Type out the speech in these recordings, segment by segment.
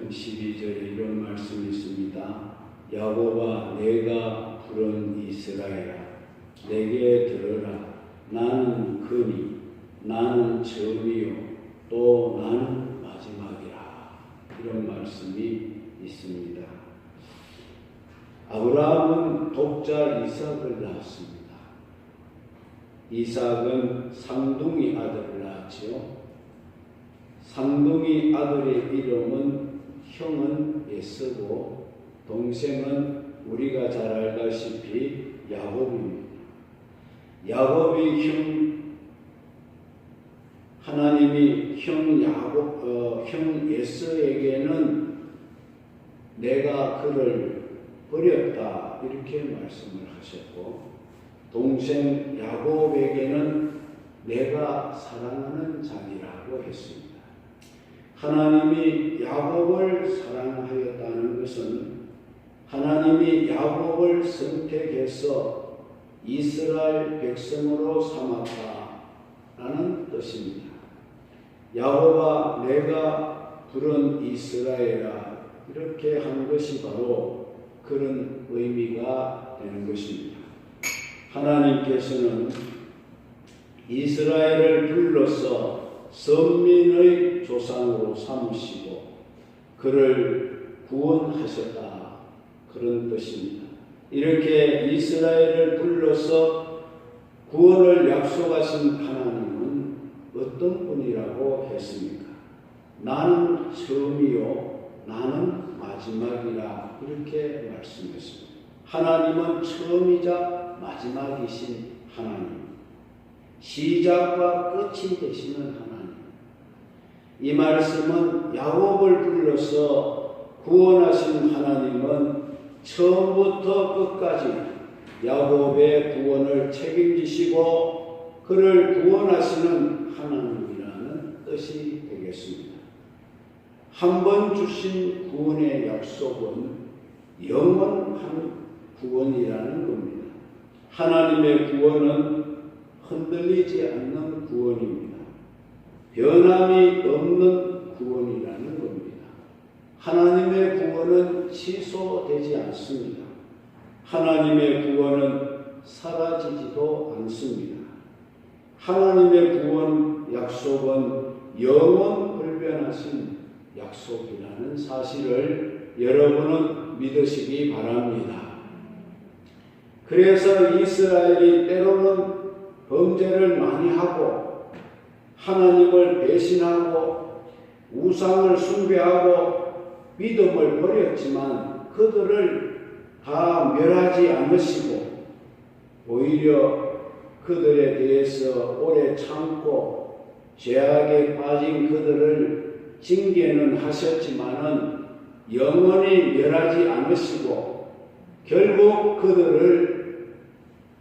12절에 이런 말씀이 있습니다. 야곱아 내가 부른 이스라엘아 내게 들으라. 나는 근이 나는 처음이요 또 나는 마지막이라. 이런 말씀이 있습니다. 아브라함은 독자 이삭을 낳았습니다. 이삭은 쌍둥이 아들을 낳았지요. 쌍둥이 아들의 이름은 형은 에서고 동생은 우리가 잘 알다시피 야곱입니다. 야곱이 하나님이 형 에서에게는 내가 그를 버렸다 이렇게 말씀을 하셨고, 동생 야곱에게는 내가 사랑하는 자니라고 했습니다. 하나님이 야곱을 사랑하였다는 것은 하나님이 야곱을 선택해서 이스라엘 백성으로 삼았다라는 뜻입니다. 야곱아 내가 부른 이스라엘아 이렇게 한 것이 바로 그런 의미가 되는 것입니다. 하나님께서는 이스라엘을 불러서 선민의 조상으로 삼으시고 그를 구원하셨다 그런 뜻입니다. 이렇게 이스라엘을 불러서 구원을 약속하신 하나님은 어떤 분이라고 했습니까? 나는 처음이요 나는 마지막이라 이렇게 말씀했습니다. 하나님은 처음이자 마지막이신 하나님, 시작과 끝이 되시는 하나님. 이 말씀은 야곱을 불러서 구원하신 하나님은 처음부터 끝까지 야곱의 구원을 책임지시고 그를 구원하시는 하나님이라는 뜻이 되겠습니다. 한 번 주신 구원의 약속은 영원한 구원이라는 겁니다. 하나님의 구원은 흔들리지 않는 구원입니다. 변함이 없는 구원이라는 겁니다. 하나님의 구원은 취소되지 않습니다. 하나님의 구원은 사라지지도 않습니다. 하나님의 구원 약속은 영원 불변하신 약속이라는 사실을 여러분은 믿으시기 바랍니다. 그래서 이스라엘이 때로는 범죄를 많이 하고 하나님을 배신하고 우상을 숭배하고 믿음을 버렸지만 그들을 다 멸하지 않으시고 오히려 그들에 대해서 오래 참고 죄악에 빠진 그들을 징계는 하셨지만은 영원히 멸하지 않으시고 결국 그들을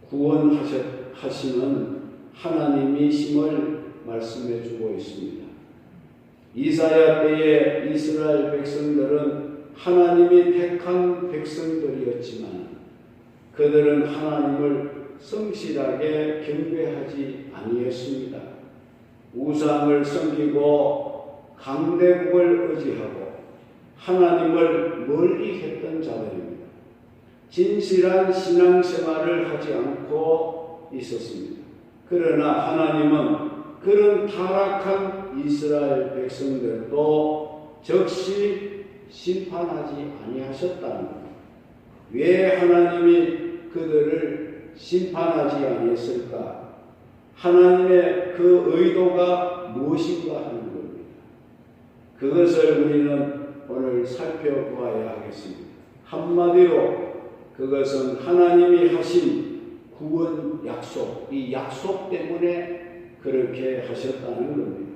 구원하시는 하나님이심을 말씀해 주고 있습니다. 이사야 때에 이스라엘 백성들은 하나님이 택한 백성들이었지만 그들은 하나님을 성실하게 경배하지 아니했습니다. 우상을 섬기고 강대국을 의지하고 하나님을 멀리 했던 자들입니다. 진실한 신앙생활을 하지 않고 있었습니다. 그러나 하나님은 그런 타락한 이스라엘 백성들도 즉시 심판하지 아니하셨다는 겁니다. 왜 하나님이 그들을 심판하지 아니했을까? 하나님의 그 의도가 무엇인가 하는 겁니다. 그것을 우리는 오늘 살펴보아야 하겠습니다. 한마디로 그것은 하나님이 하신 구원 약속, 이 약속 때문에 그렇게 하셨다는 겁니다.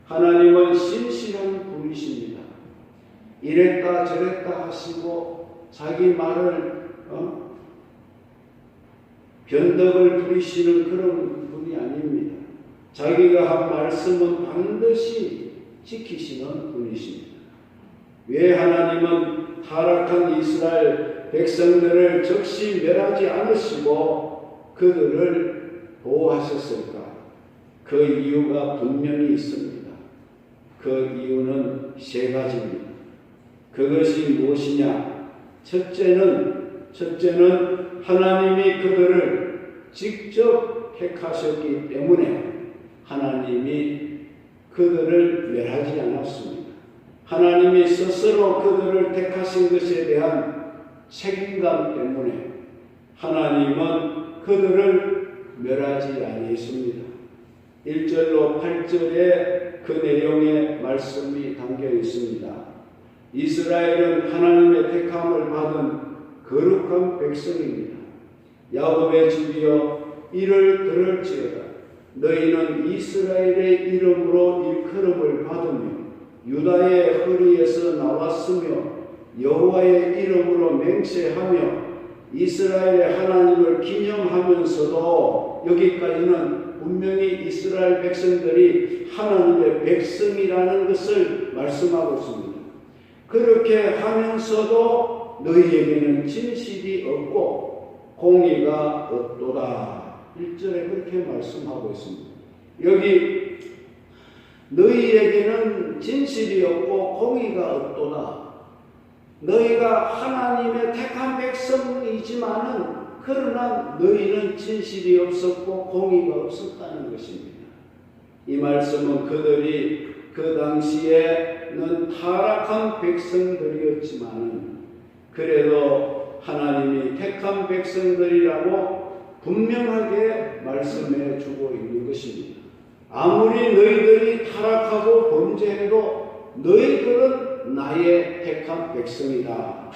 하나님은 신실한 분이십니다. 이랬다 저랬다 하시고 자기 말을 변덕을 부리시는 그런 분이 아닙니다. 자기가 한 말씀은 반드시 지키시는 분이십니다. 왜 하나님은 타락한 이스라엘 백성들을 즉시 멸하지 않으시고 그들을 보호하셨을까? 그 이유가 분명히 있습니다. 그 이유는 세 가지입니다. 그것이 무엇이냐? 첫째는 하나님이 그들을 직접 택하셨기 때문에 하나님이 그들을 멸하지 않았습니다. 하나님이 스스로 그들을 택하신 것에 대한 책임감 때문에 하나님은 그들을 멸하지 아니했습니다. 1절로 8절에 그 내용의 말씀이 담겨 있습니다. 이스라엘은 하나님의 택함을 받은 거룩한 백성입니다. 야곱의 집이여 이를 들을지어다. 너희는 이스라엘의 이름으로 일컬음을 받으며 유다의 허리에서 나왔으며 여호와의 이름으로 맹세하며 이스라엘의 하나님을 기념하면서도, 여기까지는 분명히 이스라엘 백성들이 하나님의 백성이라는 것을 말씀하고 있습니다. 그렇게 하면서도 너희에게는 진실이 없고 공의가 없도다. 1절에 그렇게 말씀하고 있습니다. 여기 너희에게는 진실이 없고 공의가 없도다. 너희가 하나님의 택한 백성이지만은 그러나 너희는 진실이 없었고 공의가 없었다는 것입니다. 이 말씀은 그들이 그 당시에는 타락한 백성들이었지만은 그래도 하나님이 택한 백성들이라고 분명하게 말씀해 주고 있는 것입니다. 아무리 너희들이 타락하고 범죄해도 너희들은 나의 택한 백성이다.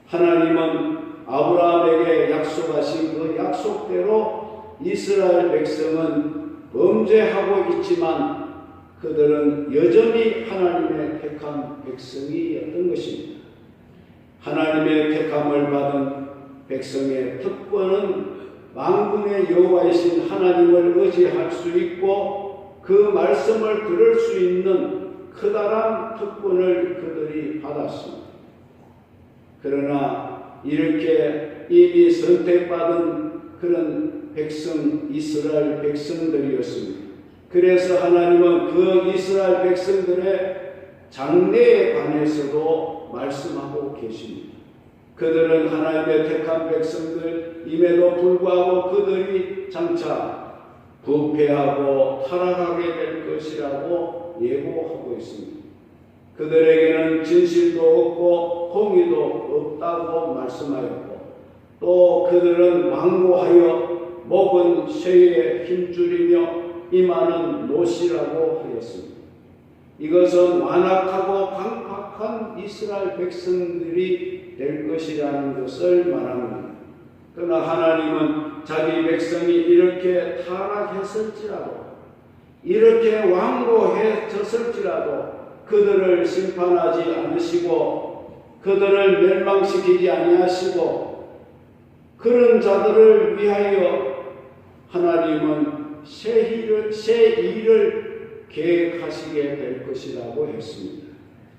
하나님은 아브라함에게 약속하신 그 약속대로 이스라엘 백성은 범죄하고 있지만 그들은 여전히 하나님의 택한 백성이었던 것입니다. 하나님의 택함을 받은 백성의 특권은 만군의 여호와이신 하나님을 의지할 수 있고 그 말씀을 들을 수 있는 커다란 특권을 그들이 받았습니다. 그러나 이렇게 이미 선택받은 그런 백성, 이스라엘 백성들이었습니다. 그래서 하나님은 그 이스라엘 백성들의 장래에 관해서도 말씀하고 계십니다. 그들은 하나님의 택한 백성들임에도 불구하고 그들이 장차 부패하고 타락하게 될 것이라고 예고하고 있습니다. 그들에게는 진실도 없고 공의도 없다고 말씀하였고 또 그들은 완고하여 목은 쇠에 힘줄이며 이마는 못이라고 하였습니다. 이것은 완악하고 강팍한 이스라엘 백성들이 될 것이라는 것을 말합니다. 그러나 하나님은 자기 백성이 이렇게 타락했을지라도 이렇게 완고해졌을지라도 그들을 심판하지 않으시고 그들을 멸망시키지 아니하시고 그런 자들을 위하여 하나님은 새 일을 계획하시게 될 것이라고 했습니다.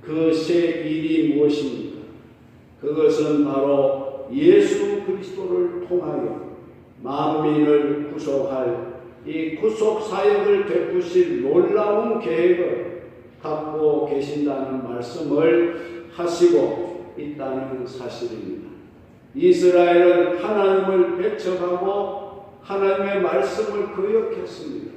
그 새 일이 무엇입니까? 그것은 바로 예수 그리스도를 통하여 만민을 구속할 이 구속 사역을 베푸실 놀라운 계획을 갖고 계신다는 말씀을 하시고 있다는 사실입니다. 이스라엘은 하나님을 배척하고 하나님의 말씀을 거역했습니다.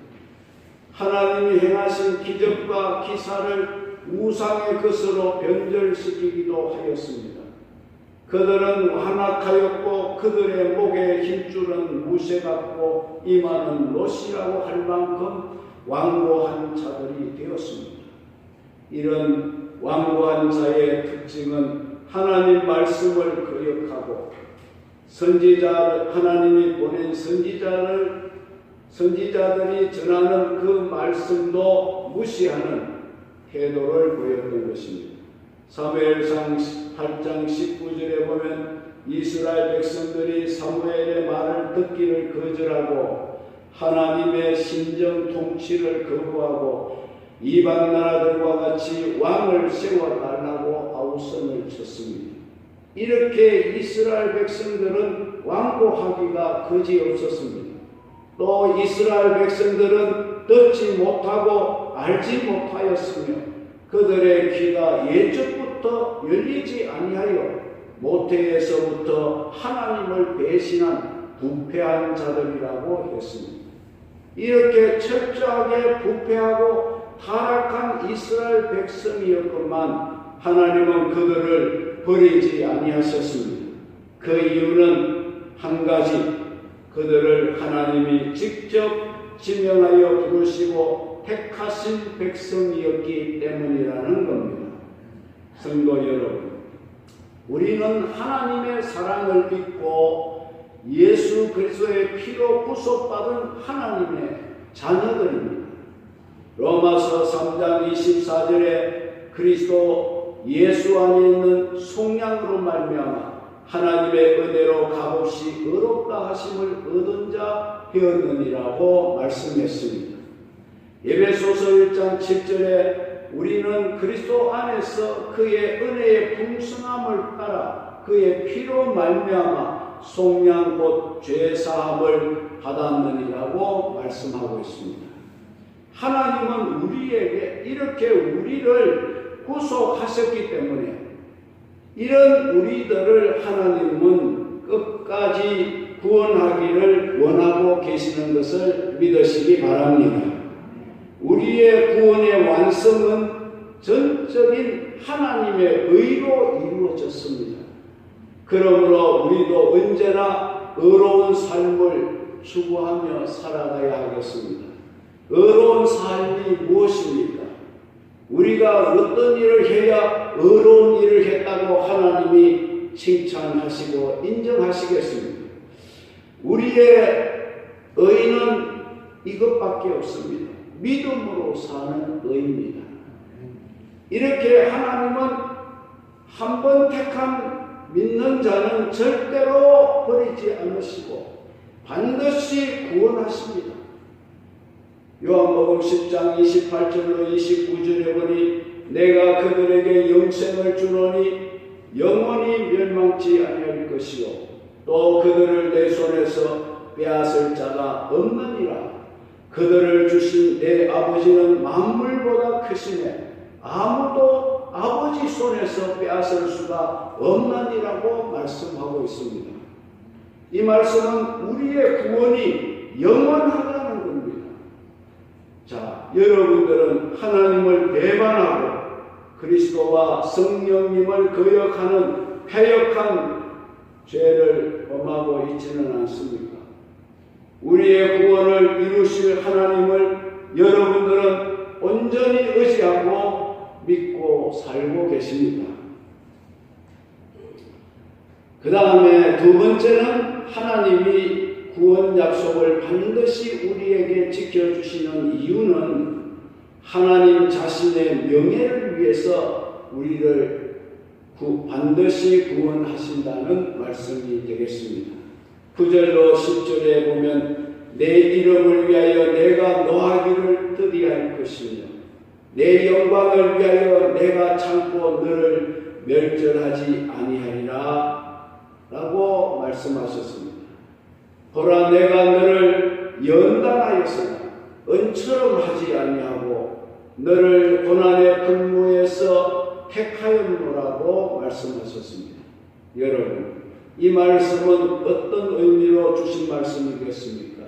하나님이 행하신 기적과 기사를 우상의 것으로 변절시키기도 하였습니다. 그들은 완악하였고 그들의 목에 힘줄은 무쇠 같고 이마는 롯이라고 할 만큼 완고한 자들이 되었습니다. 이런 완고한 자의 특징은 하나님 말씀을 거역하고 하나님이 보낸 선지자들이 전하는 그 말씀도 무시하는 태도를 보였던 것입니다. 사무엘상 8장 19절에 보면 이스라엘 백성들이 사무엘의 말을 듣기를 거절하고 하나님의 신정 통치를 거부하고 이방 나라들과 같이 왕을 세워달라고 아우성을 쳤습니다. 이렇게 이스라엘 백성들은 완고하기가 그지없었습니다. 또 이스라엘 백성들은 듣지 못하고 알지 못하였으며 그들의 귀가 예적부터 열리지 아니하여 모태에서부터 하나님을 배신한 부패한 자들이라고 했습니다. 이렇게 철저하게 부패하고 타락한 이스라엘 백성이었건만 하나님은 그들을 버리지 아니하셨습니다. 그 이유는 한 가지, 그들을 하나님이 직접 지명하여 부르시고 택하신 백성이었기 때문이라는 겁니다. 성도 여러분, 우리는 하나님의 사랑을 믿고 예수 그리스도의 피로 구속받은 하나님의 자녀들입니다. 로마서 3장 24절에 그리스도 예수 안에 있는 속량으로 말미암아 하나님의 은혜로 값없이 의롭다 하심을 얻은 자 되었느니라고 말씀했습니다. 에베소서 1장 7절에 우리는 그리스도 안에서 그의 은혜의 풍성함을 따라 그의 피로 말미암아 속량 곧 죄사함을 받았느니라고 말씀하고 있습니다. 하나님은 우리에게 이렇게 우리를 구속하셨기 때문에 이런 우리들을 하나님은 끝까지 구원하기를 원하고 계시는 것을 믿으시기 바랍니다. 우리의 구원의 완성은 전적인 하나님의 의로 이루어졌습니다. 그러므로 우리도 언제나 의로운 삶을 추구하며 살아가야 하겠습니다. 의로운 삶이 무엇입니까? 우리가 어떤 일을 해야 의로운 일을 했다고 하나님이 칭찬하시고 인정하시겠습니까? 우리의 의는 이것밖에 없습니다. 믿음으로 사는 의입니다. 이렇게 하나님은 한 번 택한 믿는 자는 절대로 버리지 않으시고 반드시 구원하십니다. 요한복음 10장 28절로 29절에 보니 내가 그들에게 영생을 주노니 영원히 멸망치 아니할 것이요 또 그들을 내 손에서 빼앗을 자가 없느니라. 그들을 주신 내 아버지는 만물보다 크시네 아무도 아버지 손에서 빼앗을 수가 없느니라고 말씀하고 있습니다. 이 말씀은 우리의 구원이 영원하다는 겁니다. 자, 여러분들은 하나님을 배반하고 그리스도와 성령님을 거역하는 패역한 죄를 범하고 있지는 않습니까? 우리의 구원을 이루실 하나님을 여러분들은 온전히 의지하고 믿고 살고 계십니다. 그 다음에 두 번째는 하나님이 구원 약속을 반드시 우리에게 지켜주시는 이유는 하나님 자신의 명예를 위해서 우리를 반드시 구원하신다는 말씀이 되겠습니다. 9절로 10절에 보면 내 이름을 위하여 내가 노하기를 더디할 것이며 내 영광을 위하여 내가 참고 너를 멸절하지 아니하리라 라고 말씀하셨습니다. 보라 내가 너를 연단하였으나 은처럼 하지 아니하고 너를 고난의 불무에서 택하였노라고 말씀하셨습니다. 여러분 이 말씀은 어떤 의미로 주신 말씀이겠습니까?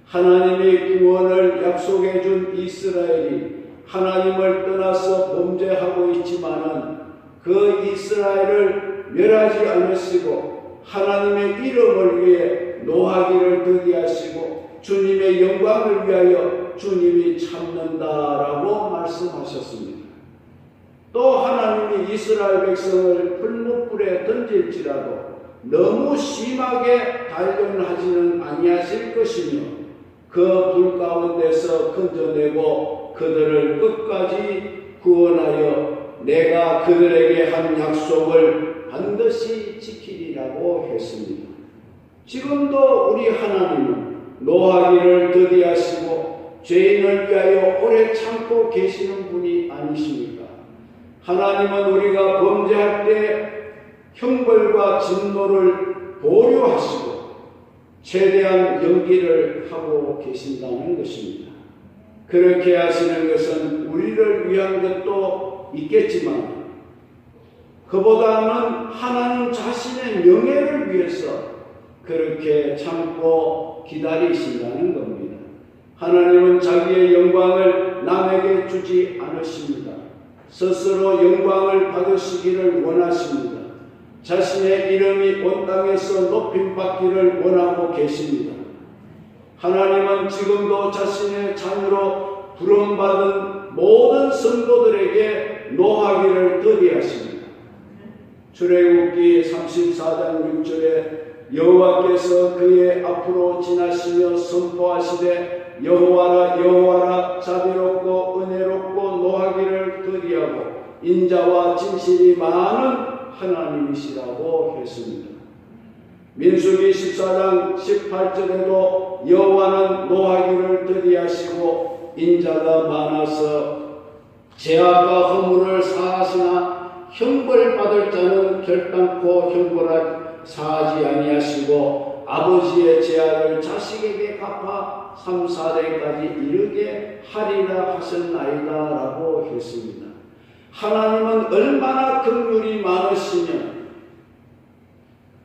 하나님이 구원을 약속해 준 이스라엘이 하나님을 떠나서 범죄하고 있지만은 그 이스라엘을 멸하지 않으시고 하나님의 이름을 위해 노하기를 더디하시고 주님의 영광을 위하여 주님이 참는다라고 말씀하셨습니다. 또 하나님이 이스라엘 백성을 풀무불에 던질지라도 너무 심하게 단련하지는 아니하실 것이며 그 불 가운데서 건져내고 그들을 끝까지 구원하여 내가 그들에게 한 약속을 반드시 지키리라고 했습니다. 지금도 우리 하나님은 노하기를 더디하시고 죄인을 위하여 오래 참고 계시는 분이 아니십니까? 하나님은 우리가 범죄할 때 형벌과 진노를 보류하시고 최대한 연기를 하고 계신다는 것입니다. 그렇게 하시는 것은 우리를 위한 것도 있겠지만 그보다는 하나님 자신의 명예를 위해서 그렇게 참고 기다리신다는 겁니다. 하나님은 자기의 영광을 남에게 주지 않으십니다. 스스로 영광을 받으시기를 원하십니다. 자신의 이름이 온 땅에서 높임받기를 원하고 계십니다. 하나님은 지금도 자신의 자녀로 부름받은 모든 성도들에게 노하기를 더디하십니다. 출애굽기 34장 6절에 여호와께서 그의 앞으로 지나시며 선포하시되 여호와라 여호와라 자비롭고 은혜롭고 노하기를 더디하고 인자와 진실이 많은 하나님이시라고 했습니다. 민수기 14장 18절에도 여호와는 노하기를 더디하시고 인자가 많아서 죄악과 허물을 사하시나 형벌받을 자는 결단코 사하지 아니하시고 아버지의 죄악을 자식에게 갚아 3, 4대까지 이르게 하리라 하셨나이다 라고 했습니다. 하나님은 얼마나 긍휼이 많으시며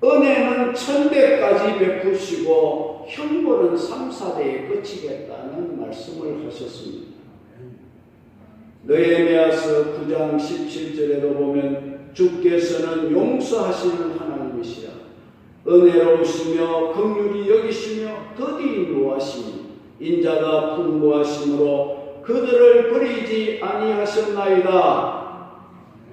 은혜는 1000대까지 베푸시고 형벌은 3, 4대에 그치겠다는 말씀을 하셨습니다. 느헤미야서 9장 17절에도 보면 주께서는 용서하시는 하나님이시라 은혜로우시며 긍휼히 여기시며 더디 노하시니 인자가 풍부하심으로 그들을 버리지 아니하셨나이다.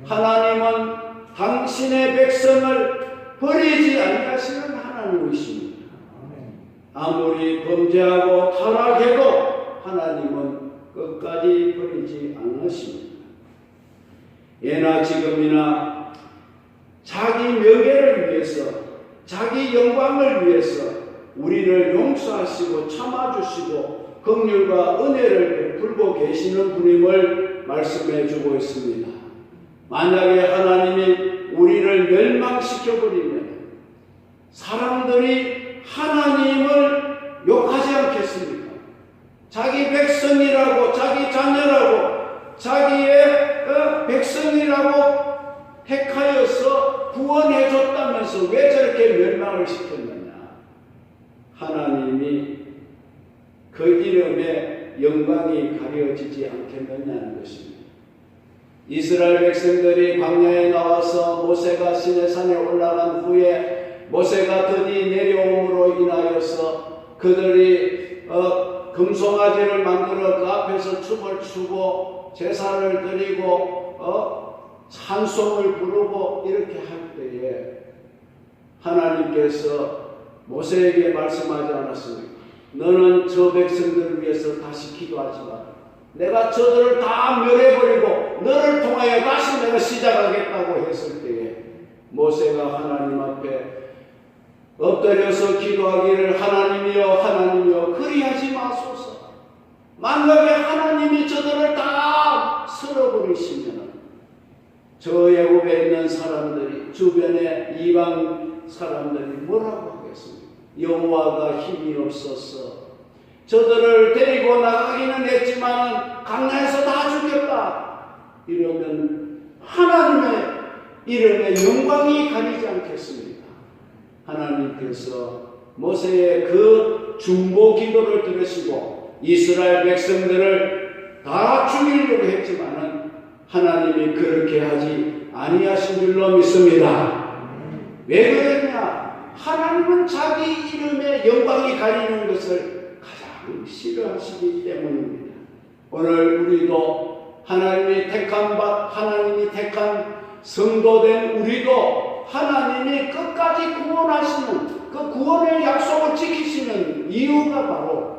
하나님은 당신의 백성을 버리지 아니하시는 하나님이십니다. 아무리 범죄하고 타락해도 하나님은 끝까지 버리지 않으십니다. 예나 지금이나 자기 명예를 위해서 자기 영광을 위해서 우리를 용서하시고 참아주시고 긍휼과 은혜를 베풀고 계시는 분임을 말씀해 주고 있습니다. 만약에 하나님이 우리를 멸망시켜버리면 사람들이 하나님을 욕하지 않겠습니까? 자기 백성이라고 자기 자녀라고 자기의 백성이라고 택하여서 구원해 줬다면서 왜 저렇게 멸망을 시켰느냐? 하나님이 그 이름에 영광이 가려지지 않겠느냐는 것입니다. 이스라엘 백성들이 광야에 나와서 모세가 시내산에 올라간 후에 모세가 드디 내려옴으로 인하여서 그들이 금송아지를 만들어 그 앞에서 춤을 추고 제사를 드리고 찬송을 부르고 이렇게 할 때에 하나님께서 모세에게 말씀하지 않았습니까? 너는 저 백성들을 위해서 다시 기도하지 마라. 내가 저들을 다 멸해버리고 너를 통하여 다시 내가 시작하겠다고 했을 때에 모세가 하나님 앞에 엎드려서 기도하기를 하나님이여 하나님이여 그리하지 마소서. 만약에 하나님이 저들을 다 쓸어버리시면 저 애굽에 있는 사람들이 주변에 이방 사람들이 뭐라고 하겠습니까? 여호와가 힘이 없어서 저들을 데리고 나가기는 했지만 강야에서 다 죽였다 이러면 하나님의 이름에 영광이 가리지 않겠습니까? 하나님께서 모세의 그 중보 기도를 들으시고 이스라엘 백성들을 다 죽이려고 했지만은 하나님이 그렇게 하지 아니하신 줄로 믿습니다. 왜 그랬냐? 하나님은 자기 이름의 영광이 가리는 것을 가장 싫어하시기 때문입니다. 오늘 우리도 하나님이 택한 성도된 우리도 하나님이 끝까지 구원하시는 그 구원의 약속을 지키시는 이유가 바로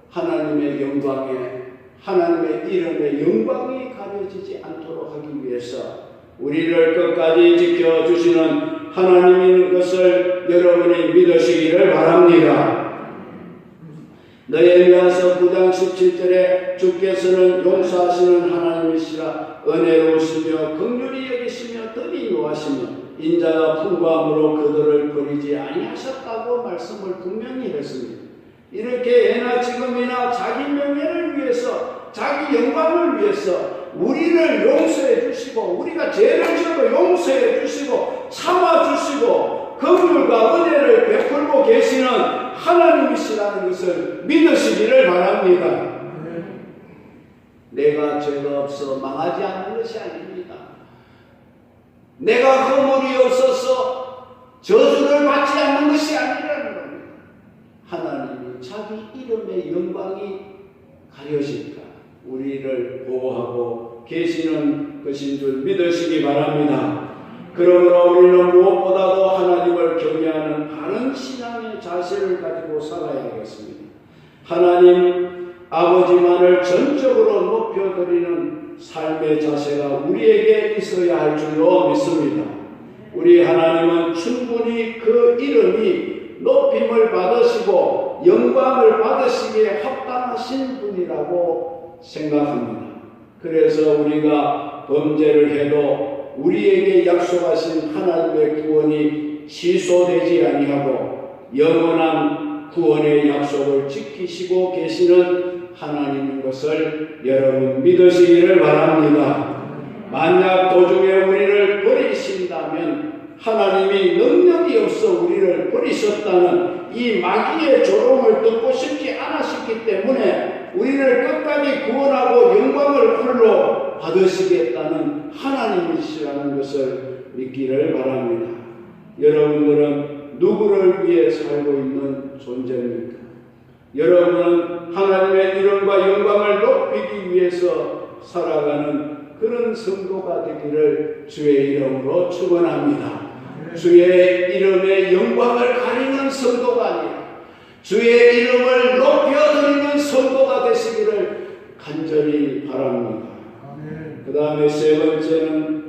하나님의 영광에 하나님의 이름의 영광이 가려지지 않도록 하기 위해서 우리를 끝까지 지켜주시는 하나님인 것을 여러분이 믿으시기를 바랍니다. 느헤미야서 9장 17절에 주께서는 용서하시는 하나님이시라 은혜로우시며 긍휼히 여기시며 더디 노하시며 인자가 풍부함으로 그들을 버리지 아니하셨다고 말씀을 분명히 했습니다. 이렇게 예나 지금이나 자기 명예를 위해서 자기 영광을 위해서 우리를 용서해 주시고 우리가 죄를 지어도 용서해 주시고 참아 주시고 긍휼과 은혜를 베풀고 계시는 하나님이시라는 것을 믿으시기를 바랍니다. 내가 죄가 없어 망하지 않는 것이 아닙니다. 내가 허물이 없어서 저주를 받지 않는 것이 아니라는 겁니다. 하나님이 자기 이름의 영광이 가려질까 우리를 보호하고 계시는 것인 줄 믿으시기 바랍니다. 그러므로 우리는 무엇보다도 하나님을 경외하는 바른 신앙의 자세를 가지고 살아야겠습니다. 하나님 아버지만을 전적으로 높여드리는 삶의 자세가 우리에게 있어야 할 줄로 믿습니다. 우리 하나님은 충분히 그 이름이 높임을 받으시고 영광을 받으시기에 합당하신 분이라고 생각합니다. 그래서 우리가 범죄를 해도 우리에게 약속하신 하나님의 구원이 취소되지 아니하고 영원한 구원의 약속을 지키시고 계시는 하나님인 것을 여러분 믿으시기를 바랍니다. 만약 도중에 우리를 버리신다면 하나님이 능력이 없어 우리를 버리셨다는 이 마귀의 조롱을 듣고 싶지 않으셨기 때문에 우리를 끝까지 구원하고 영광을 홀로 받으시겠다는 하나님이시라는 것을 믿기를 바랍니다. 여러분들은 누구를 위해 살고 있는 존재입니까? 여러분은 하나님의 이름과 영광을 높이기 위해서 살아가는 그런 성도가 되기를 주의 이름으로 축원합니다. 주의 이름의 영광을 가리는 성도가 아니라 주의 이름을 높여드리는 성도가 되시기를 간절히 바랍니다. 그 다음에 세 번째는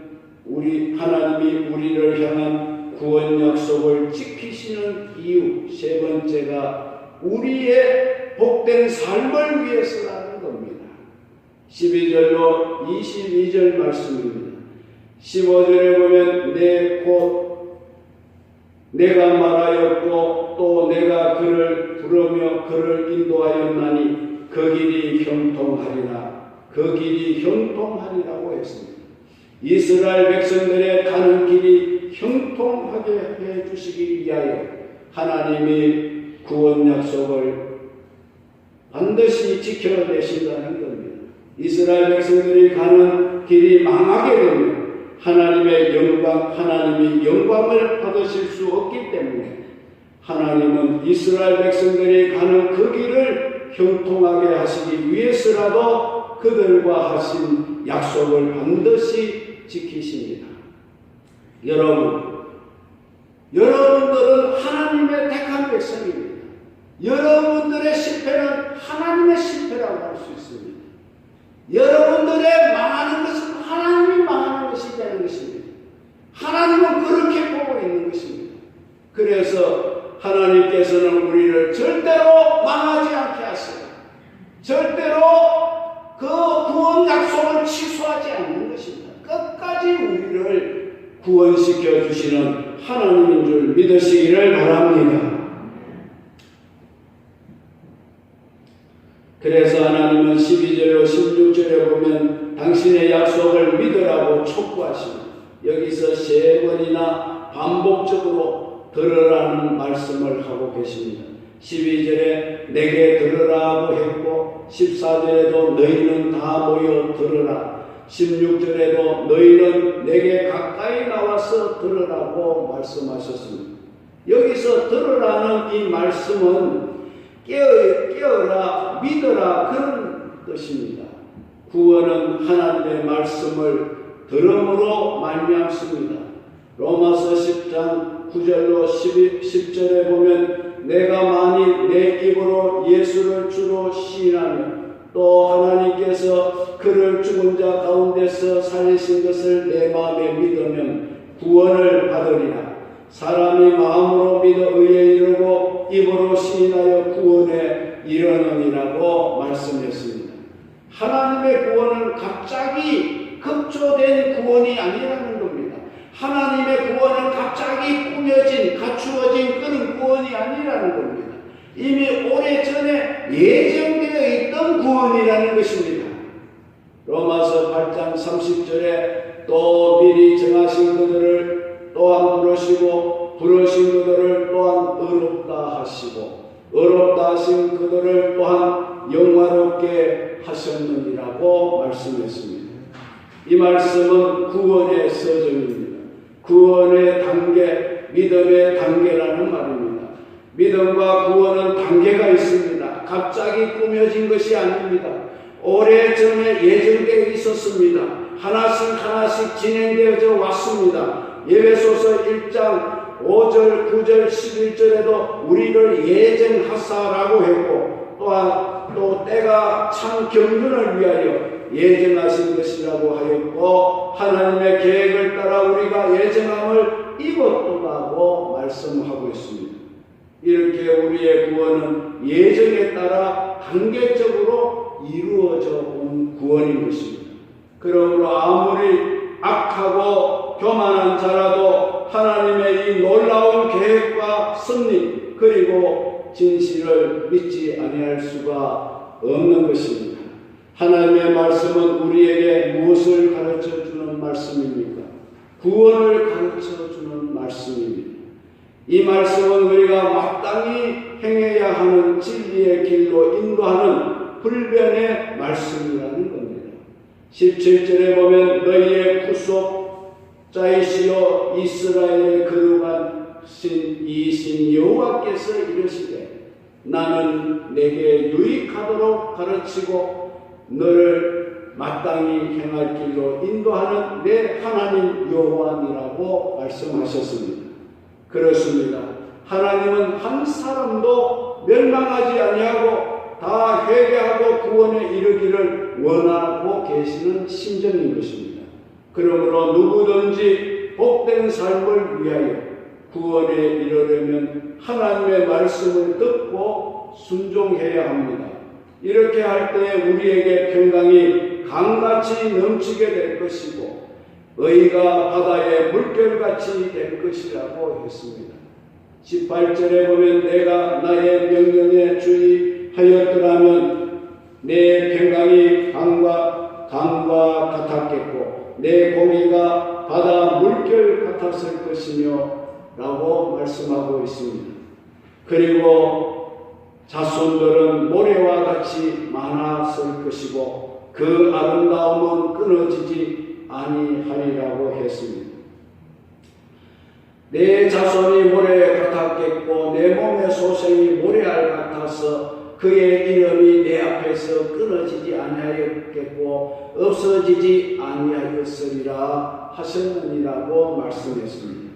우리 하나님이 우리를 향한 구원 약속을 지키시는 이유, 세 번째가 우리의 복된 삶을 위해서라는 겁니다. 12절로 22절 말씀입니다. 15절에 보면 내가 말하였고 또 내가 그를 부르며 그를 인도하였나니 그 길이 형통하리라. 그 길이 형통하리라고 했습니다. 이스라엘 백성들의 가는 길이 형통하게 해 주시기 위하여 하나님이 구원 약속을 반드시 지켜내신다는 겁니다. 이스라엘 백성들이 가는 길이 망하게 되면 하나님이 영광을 받으실 수 없기 때문에 하나님은 이스라엘 백성들이 가는 그 길을 형통하게 하시기 위해서라도 그들과 하신 약속을 반드시 지키십니다. 여러분들은 하나님의 택한 백성입니다. 여러분들의 실패는 하나님의 실패라고 할 수 있습니다. 여러분들의 망하는 것은 하나님이 망하는 것이 되는 것입니다. 하나님은 그렇게 보고 있는 것입니다. 그래서 하나님께서는 우리를 절대로 망하지 않게 하시고 절대로 그 구원 약속을 취소하지 않는 것입니다. 끝까지 우리를 구원시켜 주시는 하나님인 줄 믿으시기를 바랍니다. 그래서 하나님은 12절로 16절에 보면 당신의 약속을 믿으라고 촉구하십니다. 여기서 세 번이나 반복적으로 들으라는 말씀을 하고 계십니다. 12절에 내게 들으라고 했고 14절에도 너희는 다 모여 들으라. 16절에도 너희는 내게 가까이 나와서 들으라고 말씀하셨습니다. 여기서 들으라는 이 말씀은 깨어라, 믿어라 그런 뜻입니다. 구원은 하나님의 말씀을 들음으로 말미암습니다. 로마서 10장 9절로 10절에 보면 내가 만일 내 입으로 예수를 주로 시인하며 또 하나님께서 그를 죽은 자 가운데서 살리신 것을 내 마음에 믿으면 구원을 받으리라. 사람이 마음으로 믿어 의에 이르고 입으로 시인하여 구원에 이르느니라고 말씀했습니다. 하나님의 구원은 갑자기 급조된 구원이 아니라는 겁니다. 하나님의 구원은 갑자기 꾸며진 갖추어진 그런 구원이 아니라는 겁니다. 이미 오래전에 예정되어 있던 구원이라는 것입니다. 로마서 8장 30절에 또 미리 정하신 그들을 또한 부르시고 부르신 그들을 또한 의롭다 하시고 의롭다 하신 그들을 또한 영화롭게 하셨느니라고 말씀했습니다. 이 말씀은 구원의 서정입니다. 구원의 단계, 믿음의 단계라는 말입니다. 믿음과 구원은 단계가 있습니다. 갑자기 꾸며진 것이 아닙니다. 오래전에 예정되어 있었습니다. 하나씩 진행되어져 왔습니다. 예배소서 1장 5절, 9절, 11절에도 우리를 예정하사라고 했고 또 때가 참 경륜을 위하여 예정하신 것이라고 하였고 하나님의 계획을 따라 우리가 예정함을 입었다고 말씀하고 있습니다. 이렇게 우리의 구원은 예정에 따라 단계적으로 이루어져 온 구원인 것입니다. 그러므로 아무리 악하고 교만한 자라도 하나님의 이 놀라운 계획과 섭리 그리고 진실을 믿지 아니할 수가 없는 것입니다. 하나님의 말씀은 우리에게 무엇을 가르쳐주는 말씀입니까? 구원을 가르쳐주는 말씀입니다. 이 말씀은 우리가 마땅히 행해야 하는 진리의 길로 인도하는 불변의 말씀이라는 겁니다. 17절에 보면 너희의 구속자이시여 이스라엘의 거룩하신 이신 여호와께서 이르시되 나는 내게 유익하도록 가르치고 너를 마땅히 행할 길로 인도하는 내 하나님 여호와니라고 말씀하셨습니다. 그렇습니다. 하나님은 한 사람도 멸망하지 아니하고 다 회개하고 구원에 이르기를 원하고 계시는 심정인 것입니다. 그러므로 누구든지 복된 삶을 위하여 구원에 이르려면 하나님의 말씀을 듣고 순종해야 합니다. 이렇게 할 때 우리에게 평강이 강같이 넘치게 될 것이고 의가 바다의 물결같이 될 것이라고 했습니다. 18절에 보면 내가 나의 명령에 주의하였더라면 내 평강이 강과 같았겠고 내 공의가 바다 물결 같았을 것이며 라고 말씀하고 있습니다. 그리고 자손들은 모래와 같이 많았을 것이고 그 아름다움은 끊어지지 아니하리라고 했습니다. 내 자손이 모래 같았겠고 내 몸의 소생이 모래알 같아서 그의 이름이 내 앞에서 끊어지지 아니하였겠고 없어지지 아니하였으리라 하셨느니라고 말씀했습니다.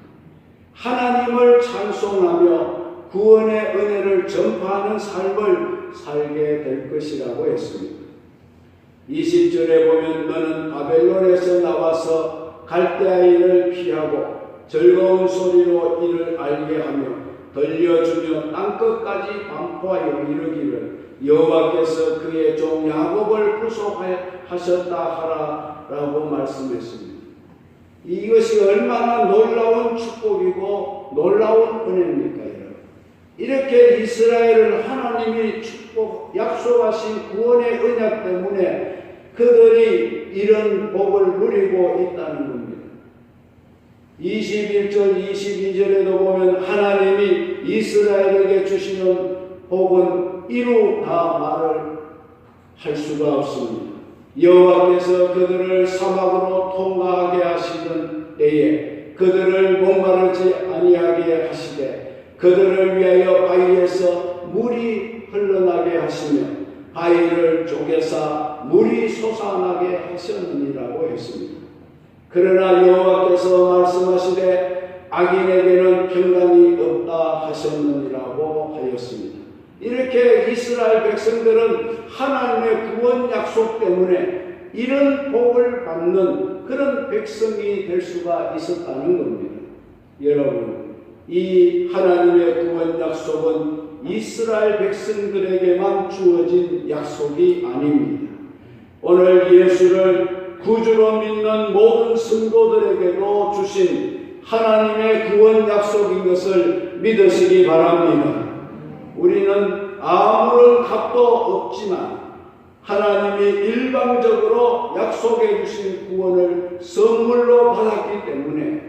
하나님을 찬송하며 구원의 은혜를 전파하는 삶을 살게 될 것이라고 했습니다. 20절에 보면 너는 바벨론에서 나와서 갈대아인을 피하고 즐거운 소리로 이를 알게 하며 들려주며 땅끝까지 반포하여 이르기를 여호와께서 그의 종 야곱을 구속하셨다 하라라고 말씀했습니다. 이것이 얼마나 놀라운 축복이고 놀라운 은혜입니까? 이렇게 이스라엘을 하나님이 약속하신 구원의 언약 때문에 그들이 이런 복을 누리고 있다는 겁니다. 21절 22절에도 보면 하나님이 이스라엘에게 주시는 복은 이루 다 말을 할 수가 없습니다. 여호와께서 그들을 사막으로 통과하게 하시던 때에 그들을 목마르지 아니하게 하시되 그들을 위하여 바위에서 물이 흘러나게 하시며 바위를 쪼개사 물이 솟아나게 하셨느니라고 했습니다. 그러나 여호와께서 말씀하시되 악인에게는 평강이 없다 하셨느니라고 하였습니다. 이렇게 이스라엘 백성들은 하나님의 구원 약속 때문에 이런 복을 받는 그런 백성이 될 수가 있었다는 겁니다. 여러분, 이 하나님의 구원 약속은 이스라엘 백성들에게만 주어진 약속이 아닙니다. 오늘 예수를 구주로 믿는 모든 성도들에게도 주신 하나님의 구원 약속인 것을 믿으시기 바랍니다. 우리는 아무런 값도 없지만 하나님이 일방적으로 약속해 주신 구원을 선물로 받았기 때문에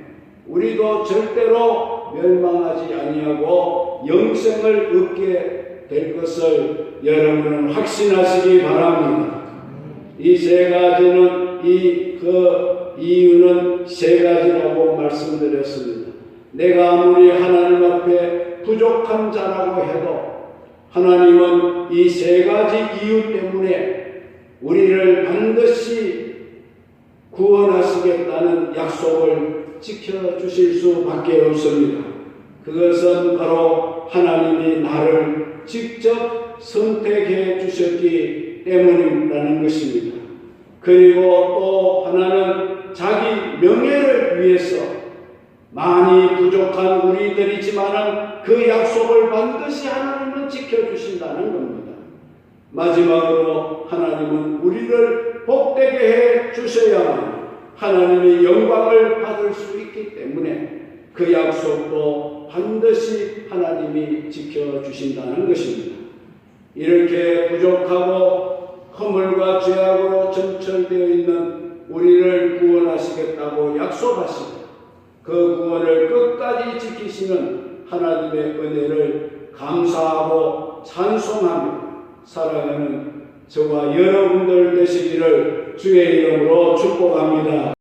우리도 절대로 멸망하지 아니하고 영생을 얻게 될 것을 여러분은 확신하시기 바랍니다. 이 세 가지는 그 이유는 세 가지라고 말씀드렸습니다. 내가 아무리 하나님 앞에 부족한 자라고 해도 하나님은 이 세 가지 이유 때문에 우리를 반드시 구원하시겠다는 약속을 지켜주실 수밖에 없습니다. 그것은 바로 하나님이 나를 직접 선택해 주셨기 때문이라는 것입니다. 그리고 또 하나는 자기 명예를 위해서 많이 부족한 우리들이지만 그 약속을 반드시 하나님은 지켜주신다는 겁니다. 마지막으로 하나님은 우리를 복되게 해 주셔야만 하나님의 영광을 받을 수 있기 때문에 그 약속도 반드시 하나님이 지켜주신다는 것입니다. 이렇게 부족하고 허물과 죄악으로 점철되어 있는 우리를 구원하시겠다고 약속하시고 그 구원을 끝까지 지키시는 하나님의 은혜를 감사하고 찬송하며 살아가는 저와 여러분들 되시기를 주의 이름으로 축복합니다.